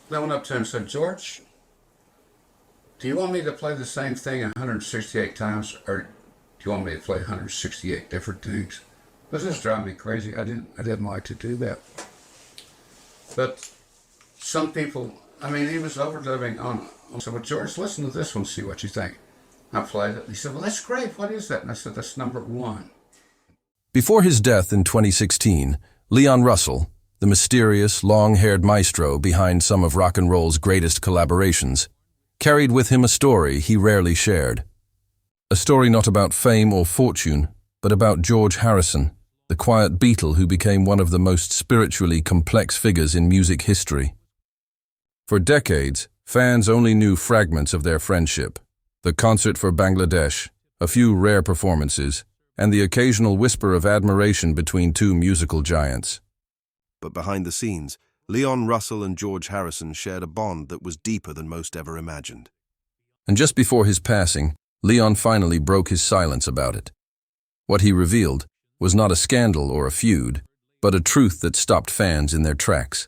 I went up to him and said, George, do you want me to play the same thing 168 times, or do you want me to play 168 different things? This is driving me crazy. I didn't like to do that. But some people, I mean, he was overdliving on. I said, well, George, listen to this one, see what you think. I played it. He said, well, that's great. What is that? And I said, that's number one. Before his death in 2016, Leon Russell, the mysterious, long-haired maestro behind some of rock and roll's greatest collaborations, carried with him a story he rarely shared. A story not about fame or fortune, but about George Harrison, the quiet Beatle who became one of the most spiritually complex figures in music history. For decades, fans only knew fragments of their friendship: the concert for Bangladesh, a few rare performances, and the occasional whisper of admiration between two musical giants. But behind the scenes, Leon Russell and George Harrison shared a bond that was deeper than most ever imagined. And just before his passing, Leon finally broke his silence about it. What he revealed was not a scandal or a feud, but a truth that stopped fans in their tracks.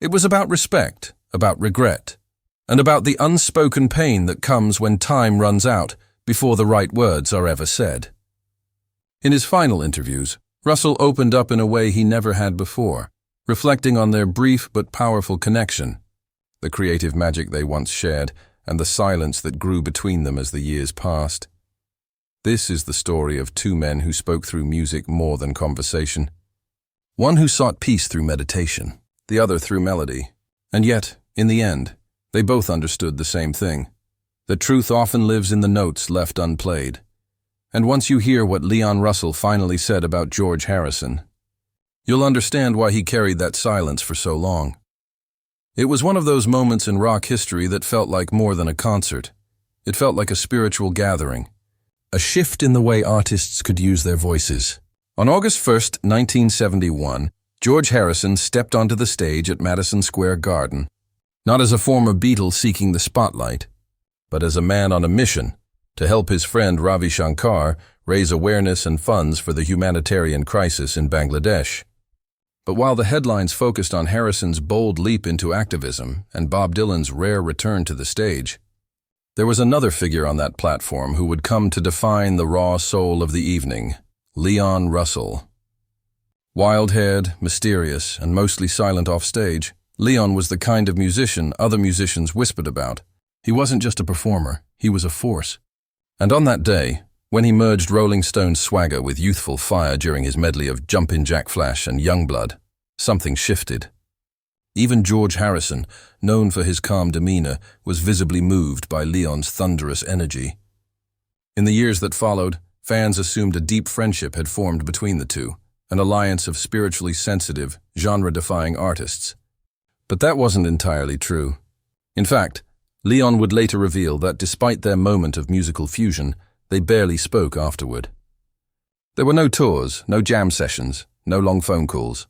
It was about respect, about regret, and about the unspoken pain that comes when time runs out before the right words are ever said. In his final interviews, Russell opened up in a way he never had before, reflecting on their brief but powerful connection, the creative magic they once shared, and the silence that grew between them as the years passed. This is the story of two men who spoke through music more than conversation. One who sought peace through meditation, the other through melody. And yet, in the end, they both understood the same thing. The truth often lives in the notes left unplayed. And once you hear what Leon Russell finally said about George Harrison, you'll understand why he carried that silence for so long. It was one of those moments in rock history that felt like more than a concert. It felt like a spiritual gathering, a shift in the way artists could use their voices. On August 1st, 1971, George Harrison stepped onto the stage at Madison Square Garden, not as a former Beatle seeking the spotlight, but as a man on a mission to help his friend Ravi Shankar raise awareness and funds for the humanitarian crisis in Bangladesh. But while the headlines focused on Harrison's bold leap into activism and Bob Dylan's rare return to the stage, there was another figure on that platform who would come to define the raw soul of the evening: Leon Russell. Wild-haired, mysterious, and mostly silent off stage, Leon was the kind of musician other musicians whispered about. He wasn't just a performer, he was a force. And on that day, when he merged Rolling Stone's swagger with youthful fire during his medley of Jumpin' Jack Flash and Youngblood, something shifted. Even George Harrison, known for his calm demeanor, was visibly moved by Leon's thunderous energy. In the years that followed, fans assumed a deep friendship had formed between the two, an alliance of spiritually sensitive, genre-defying artists. But that wasn't entirely true. In fact, Leon would later reveal that despite their moment of musical fusion, they barely spoke afterward. There were no tours, no jam sessions, no long phone calls.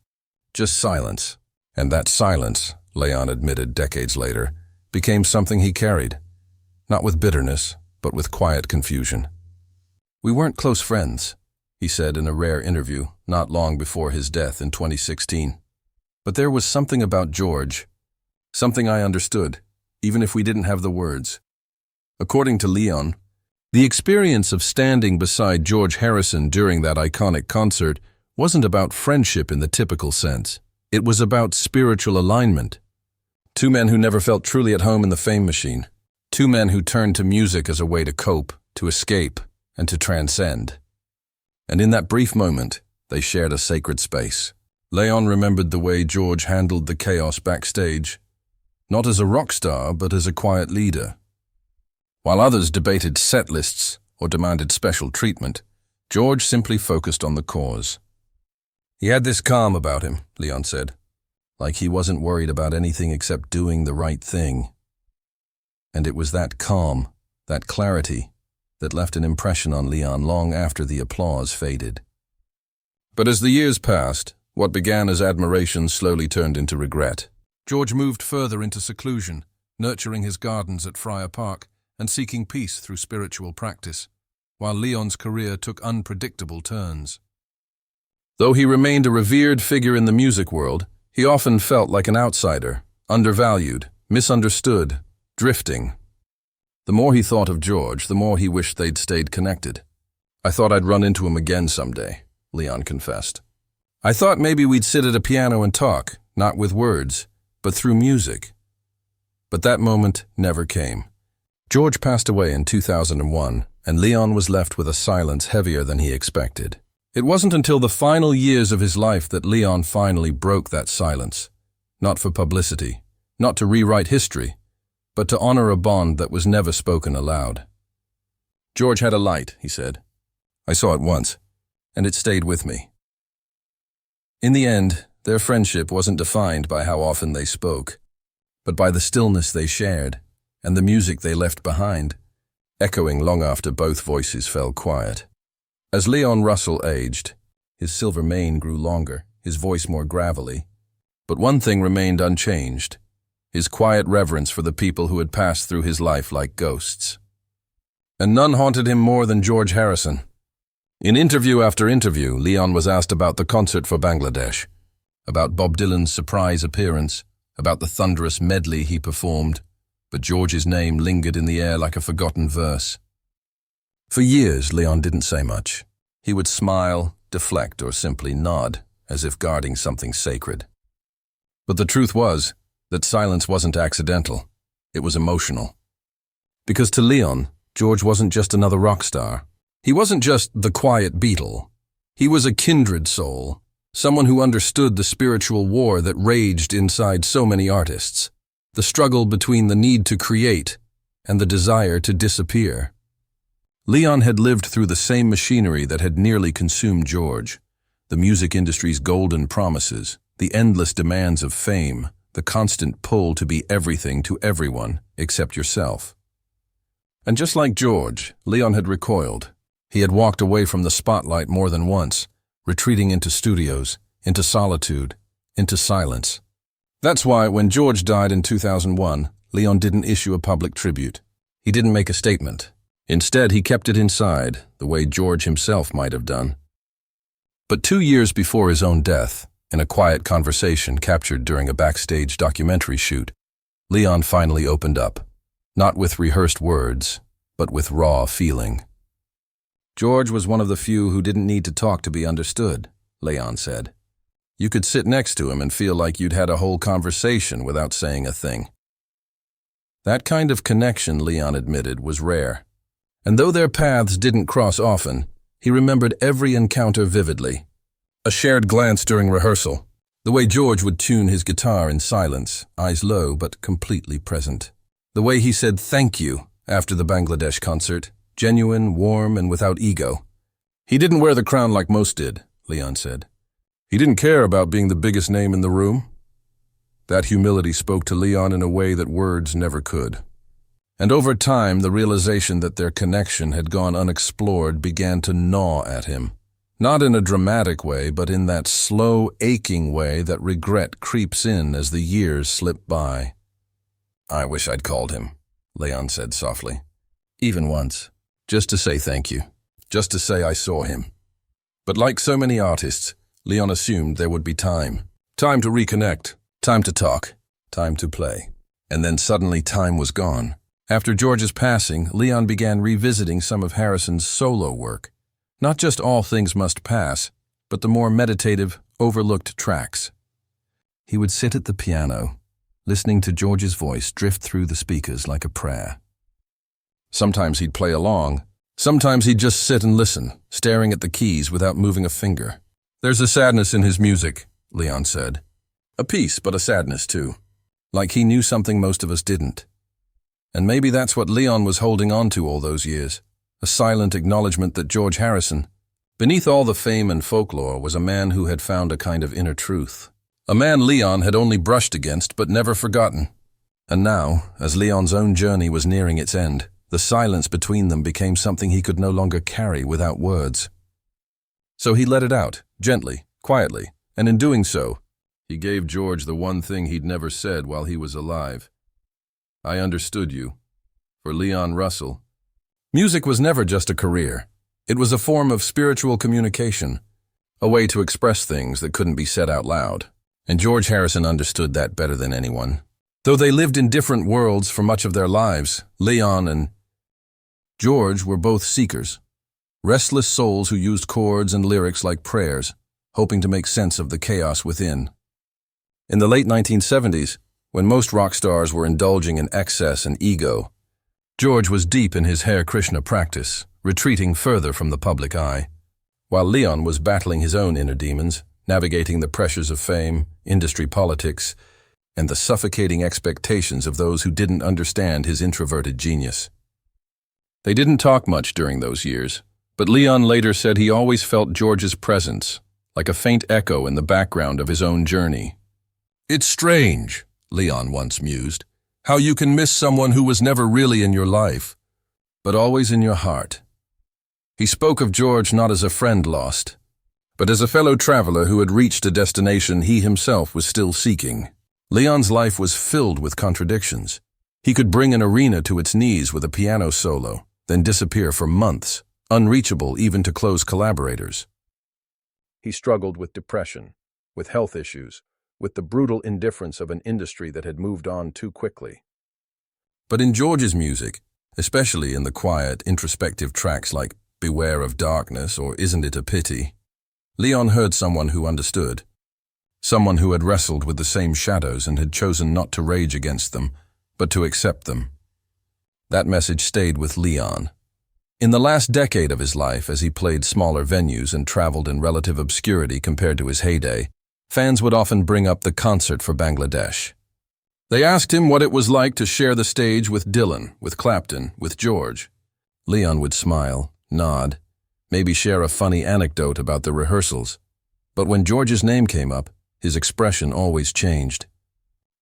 Just silence. And that silence, Leon admitted decades later, became something he carried. Not with bitterness, but with quiet confusion. "We weren't close friends," he said in a rare interview not long before his death in 2016. "But there was something about George, something I understood, even if we didn't have the words." According to Leon, the experience of standing beside George Harrison during that iconic concert wasn't about friendship in the typical sense. It was about spiritual alignment. Two men who never felt truly at home in the fame machine. Two men who turned to music as a way to cope, to escape, and to transcend. And in that brief moment, they shared a sacred space. Leon remembered the way George handled the chaos backstage, not as a rock star, but as a quiet leader. While others debated set lists or demanded special treatment, George simply focused on the cause. He had this calm about him, Leon said, like he wasn't worried about anything except doing the right thing. And it was that calm, that clarity, that left an impression on Leon long after the applause faded. But as the years passed, what began as admiration slowly turned into regret. George moved further into seclusion, nurturing his gardens at Friar Park and seeking peace through spiritual practice, while Leon's career took unpredictable turns. Though he remained a revered figure in the music world, he often felt like an outsider, undervalued, misunderstood, drifting. The more he thought of George, the more he wished they'd stayed connected. "I thought I'd run into him again someday," Leon confessed. "I thought maybe we'd sit at a piano and talk, not with words, but through music." But that moment never came. George passed away in 2001, and Leon was left with a silence heavier than he expected. It wasn't until the final years of his life that Leon finally broke that silence. Not for publicity, not to rewrite history, but to honor a bond that was never spoken aloud. "George had a light," he said. "I saw it once, and it stayed with me." In the end, their friendship wasn't defined by how often they spoke, but by the stillness they shared and the music they left behind, echoing long after both voices fell quiet. As Leon Russell aged, his silver mane grew longer, his voice more gravelly, but one thing remained unchanged: his quiet reverence for the people who had passed through his life like ghosts. And none haunted him more than George Harrison. In interview after interview, Leon was asked about the concert for Bangladesh, about Bob Dylan's surprise appearance, about the thunderous medley he performed, but George's name lingered in the air like a forgotten verse. For years, Leon didn't say much. He would smile, deflect, or simply nod, as if guarding something sacred. But the truth was that silence wasn't accidental. It was emotional. Because to Leon, George wasn't just another rock star. He wasn't just the quiet Beatle. He was a kindred soul, someone who understood the spiritual war that raged inside so many artists, the struggle between the need to create and the desire to disappear. Leon had lived through the same machinery that had nearly consumed George, the music industry's golden promises, the endless demands of fame, the constant pull to be everything to everyone except yourself. And just like George, Leon had recoiled. He had walked away from the spotlight more than once, retreating into studios, into solitude, into silence. That's why when George died in 2001, Leon didn't issue a public tribute. He didn't make a statement. Instead, he kept it inside, the way George himself might have done. But 2 years before his own death, in a quiet conversation captured during a backstage documentary shoot, Leon finally opened up, not with rehearsed words, but with raw feeling. "George was one of the few who didn't need to talk to be understood," Leon said. "You could sit next to him and feel like you'd had a whole conversation without saying a thing." That kind of connection, Leon admitted, was rare. And though their paths didn't cross often, he remembered every encounter vividly. A shared glance during rehearsal, the way George would tune his guitar in silence, eyes low but completely present. The way he said thank you after the Bangladesh concert, genuine, warm, and without ego. "He didn't wear the crown like most did," Leon said. "He didn't care about being the biggest name in the room." That humility spoke to Leon in a way that words never could. And over time, the realization that their connection had gone unexplored began to gnaw at him. Not in a dramatic way, but in that slow, aching way that regret creeps in as the years slip by. "I wish I'd called him," Leon said softly. "Even once. Just to say thank you. Just to say I saw him." But like so many artists, Leon assumed there would be time. Time to reconnect. Time to talk. Time to play. And then suddenly time was gone. After George's passing, Leon began revisiting some of Harrison's solo work. Not just All Things Must Pass, but the more meditative, overlooked tracks. He would sit at the piano, listening to George's voice drift through the speakers like a prayer. Sometimes he'd play along. Sometimes he'd just sit and listen, staring at the keys without moving a finger. "There's a sadness in his music," Leon said. "A peace, but a sadness too. Like he knew something most of us didn't." And maybe that's what Leon was holding on to all those years, a silent acknowledgement that George Harrison, beneath all the fame and folklore, was a man who had found a kind of inner truth. A man Leon had only brushed against but never forgotten. And now, as Leon's own journey was nearing its end, the silence between them became something he could no longer carry without words. So he let it out, gently, quietly, and in doing so, he gave George the one thing he'd never said while he was alive. "I understood you." For Leon Russell, music was never just a career. It was a form of spiritual communication, a way to express things that couldn't be said out loud. And George Harrison understood that better than anyone. Though they lived in different worlds for much of their lives, Leon and George were both seekers, restless souls who used chords and lyrics like prayers, hoping to make sense of the chaos within. In the late 1970s, when most rock stars were indulging in excess and ego, George was deep in his Hare Krishna practice, retreating further from the public eye, while Leon was battling his own inner demons, navigating the pressures of fame, industry politics, and the suffocating expectations of those who didn't understand his introverted genius. They didn't talk much during those years, but Leon later said he always felt George's presence, like a faint echo in the background of his own journey. "It's strange," Leon once mused, "how you can miss someone who was never really in your life, but always in your heart." He spoke of George not as a friend lost, but as a fellow traveler who had reached a destination he himself was still seeking. Leon's life was filled with contradictions. He could bring an arena to its knees with a piano solo, then disappear for months, unreachable even to close collaborators. He struggled with depression, with health issues, with the brutal indifference of an industry that had moved on too quickly. But in George's music, especially in the quiet, introspective tracks like Beware of Darkness or Isn't It a Pity, Leon heard someone who understood, someone who had wrestled with the same shadows and had chosen not to rage against them, but to accept them. That message stayed with Leon. In the last decade of his life, as he played smaller venues and traveled in relative obscurity compared to his heyday, fans would often bring up the concert for Bangladesh. They asked him what it was like to share the stage with Dylan, with Clapton, with George. Leon would smile, nod, maybe share a funny anecdote about the rehearsals. But when George's name came up, his expression always changed.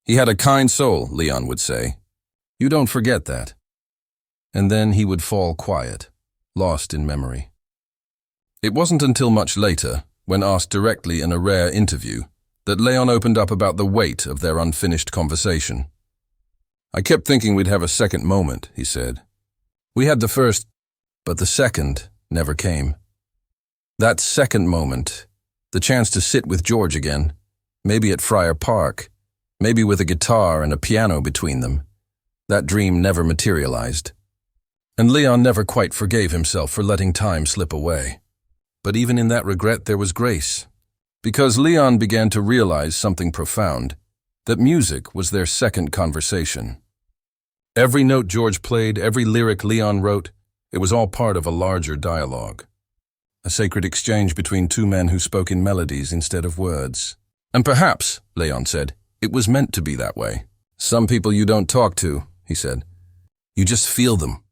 "He had a kind soul," Leon would say. "You don't forget that." And then he would fall quiet, lost in memory. It wasn't until much later, when asked directly in a rare interview, that Leon opened up about the weight of their unfinished conversation. "I kept thinking we'd have a second moment," he said. "We had the first, but the second never came. That second moment, the chance to sit with George again, maybe at Friar Park, maybe with a guitar and a piano between them, that dream never materialized." And Leon never quite forgave himself for letting time slip away. But even in that regret there was grace, because Leon began to realize something profound, that music was their second conversation. Every note George played, every lyric Leon wrote, it was all part of a larger dialogue. A sacred exchange between two men who spoke in melodies instead of words. "And perhaps," Leon said, "it was meant to be that way. Some people you don't talk to," he said. "You just feel them."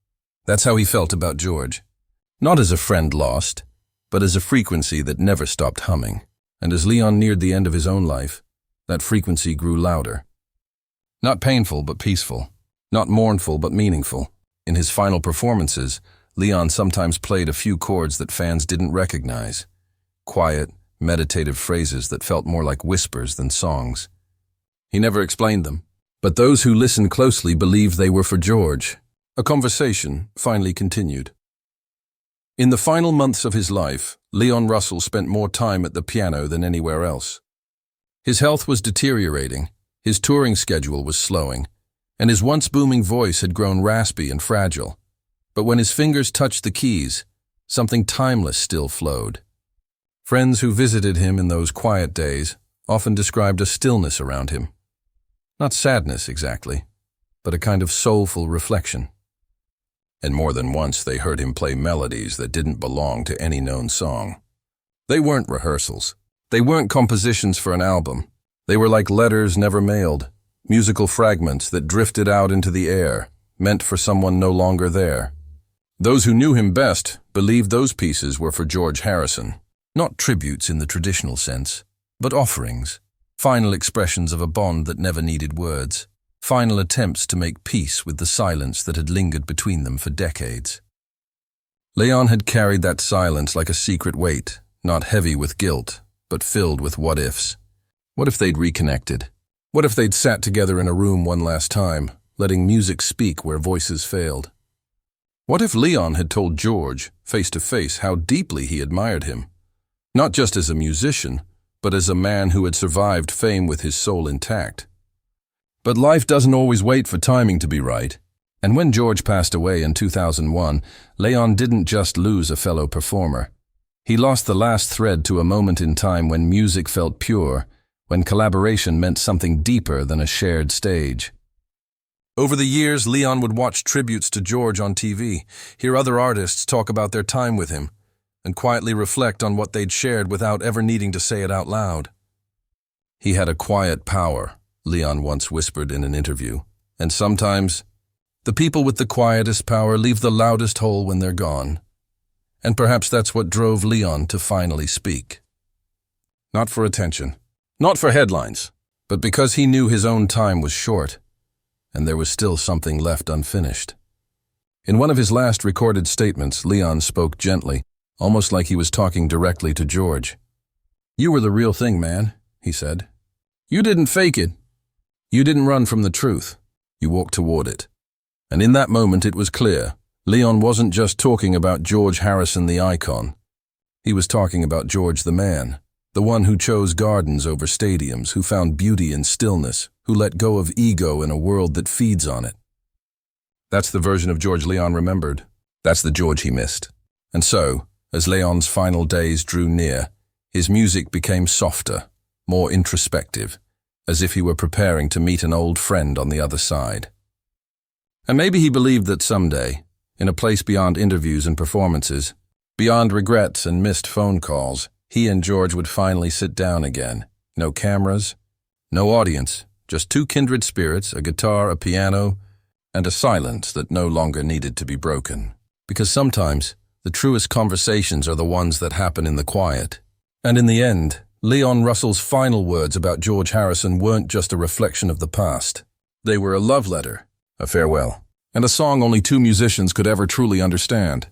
That's how he felt about George. Not as a friend lost, but as a frequency that never stopped humming. And as Leon neared the end of his own life, that frequency grew louder. Not painful, but peaceful. Not mournful, but meaningful. In his final performances, Leon sometimes played a few chords that fans didn't recognize. Quiet, meditative phrases that felt more like whispers than songs. He never explained them, but those who listened closely believed they were for George. A conversation finally continued. In the final months of his life, Leon Russell spent more time at the piano than anywhere else. His health was deteriorating, his touring schedule was slowing, and his once booming voice had grown raspy and fragile. But when his fingers touched the keys, something timeless still flowed. Friends who visited him in those quiet days often described a stillness around him. Not sadness exactly, but a kind of soulful reflection. And more than once they heard him play melodies that didn't belong to any known song. They weren't rehearsals. They weren't compositions for an album. They were like letters never mailed, musical fragments that drifted out into the air, meant for someone no longer there. Those who knew him best believed those pieces were for George Harrison, not tributes in the traditional sense, but offerings, final expressions of a bond that never needed words. Final attempts to make peace with the silence that had lingered between them for decades. Leon had carried that silence like a secret weight, not heavy with guilt, but filled with what-ifs. What if they'd reconnected? What if they'd sat together in a room one last time, letting music speak where voices failed? What if Leon had told George, face to face, how deeply he admired him? Not just as a musician, but as a man who had survived fame with his soul intact. But life doesn't always wait for timing to be right. And when George passed away in 2001, Leon didn't just lose a fellow performer. He lost the last thread to a moment in time when music felt pure, when collaboration meant something deeper than a shared stage. Over the years, Leon would watch tributes to George on TV, hear other artists talk about their time with him, and quietly reflect on what they'd shared without ever needing to say it out loud. He had a quiet power, Leon once whispered in an interview, and sometimes, the people with the quietest power leave the loudest hole when they're gone. And perhaps that's what drove Leon to finally speak. Not for attention, not for headlines, but because he knew his own time was short, and there was still something left unfinished. In one of his last recorded statements, Leon spoke gently, almost like he was talking directly to George. "You were the real thing, man," he said. "You didn't fake it. You didn't run from the truth. You walked toward it." And in that moment it was clear, Leon wasn't just talking about George Harrison the icon. He was talking about George the man, the one who chose gardens over stadiums, who found beauty in stillness, who let go of ego in a world that feeds on it. That's the version of George Leon remembered. That's the George he missed. And so, as Leon's final days drew near, his music became softer, more introspective, as if he were preparing to meet an old friend on the other side. And maybe he believed that someday, in a place beyond interviews and performances, beyond regrets and missed phone calls, he and George would finally sit down again. No cameras, no audience, just two kindred spirits, a guitar, a piano, and a silence that no longer needed to be broken. Because sometimes, the truest conversations are the ones that happen in the quiet. And in the end, Leon Russell's final words about George Harrison weren't just a reflection of the past. They were a love letter, a farewell, and a song only two musicians could ever truly understand.